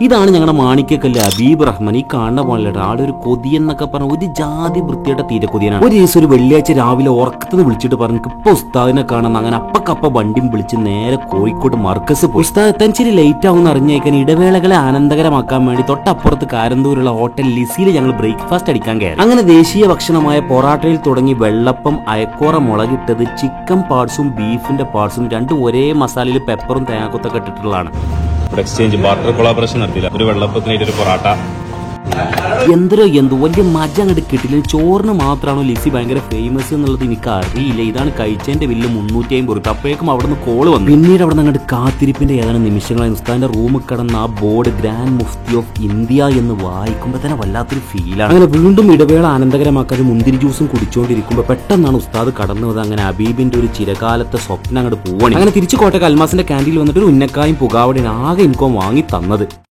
ഇതാണ് ഞങ്ങളുടെ മാണിക്കക്കല്ല് ഹബീബ് റഹ്മാൻ. ഈ കാണുന്ന പോലെ ആളൊരു ഒരു കൊതിയൻ എന്നൊക്കെ പറഞ്ഞ ഒരു ജാതി വൃത്തിയുടെ തീരെ കൊതിയനാണ്. ഒരു ദിവസം ഒരു വെള്ളിയാഴ്ച രാവിലെ ഉറക്കത്തിന് വിളിച്ചിട്ട് പറഞ്ഞു ഇപ്പൊ ഉസ്താദിനെ കാണാൻ. അങ്ങനെ അപ്പക്കപ്പ വണ്ടിയും വിളിച്ച് നേരെ കോഴിക്കോട് മർക്കസ് പോയി. ഉസ്താദ് എത്താൻ ഇച്ചിരി ലേറ്റ് ആവുമെന്ന് അറിഞ്ഞേക്കാൻ ഇടവേളകളെ ആനന്ദകരമാക്കാൻ വേണ്ടി തൊട്ടപ്പുറത്ത് കാരന്തൂരുള്ള ഹോട്ടൽ ലിസിയിൽ ഞങ്ങൾ ബ്രേക്ക്ഫാസ്റ്റ് അടിക്കാൻ കയറി. അങ്ങനെ ദേശീയ ഭക്ഷണമായ പൊറാട്ടയിൽ തുടങ്ങി വെള്ളപ്പം, അയക്കോറ മുളകിട്ടത്, ചിക്കൻ പാർട്സും ബീഫിന്റെ പാർട്സും രണ്ടും ഒരേ മസാലയിൽ പെപ്പറും തേങ്ങാക്കൊത്തൊക്കെ ഇട്ടിട്ടുള്ളതാണ്. എക്സ്ചേഞ്ച് ബാർട്ടർ കൊളാബറേഷൻ നടത്തില്ല. ഒരു വെള്ളപ്പത്തിനായിട്ട് ഒരു പൊറാട്ട എന്തോ വലിയ മജ അങ്ങോട്ട് കിട്ടില്ല. ചോറിന് മാത്രമാണോ ലിസി ഭയങ്കര ഫേമസ് എന്നുള്ളത് എനിക്ക് അറിയില്ല. ഇതാണ് കഴിച്ചതിന്റെ ബില്ല് 350. അപ്പോഴേക്കും അവിടെ നിന്ന് കോള് വന്നു. പിന്നീട് അവിടെ നിന്ന് അങ്ങോട്ട് കാത്തിരിപ്പിന്റെ ഏതാനും നിമിഷങ്ങളായി ഉസ്താദിന്റെ റൂമിൽ കിടന്ന ആ board grand Mufti of India എന്ന് വായിക്കുമ്പോൾ തന്നെ വല്ലാത്തൊരു ഫീലാണ്. അങ്ങനെ വീണ്ടും ഇടവേള ആനന്ദകരമാക്കാതെ മുന്തിരി ജ്യൂസും കുടിച്ചുകൊണ്ടിരിക്കുമ്പോൾ പെട്ടെന്നാണ് ഉസ്താദ് കടന്നു വന്നത്. അങ്ങനെ ഹബീബിന്റെ ഒരു ചിരകാലത്തെ സ്വപ്നം അങ്ങോട്ട് പോവാണ്. അങ്ങനെ തിരിച്ചു കോട്ടയ്ക്ക് അൽമാസിന്റെ ക്യാൻറ്റീനിൽ വന്നിട്ട് ഒരു ഉന്നക്കായും പുകാവടിയും ആകെ ഇൻകോം വാങ്ങി തന്നത്.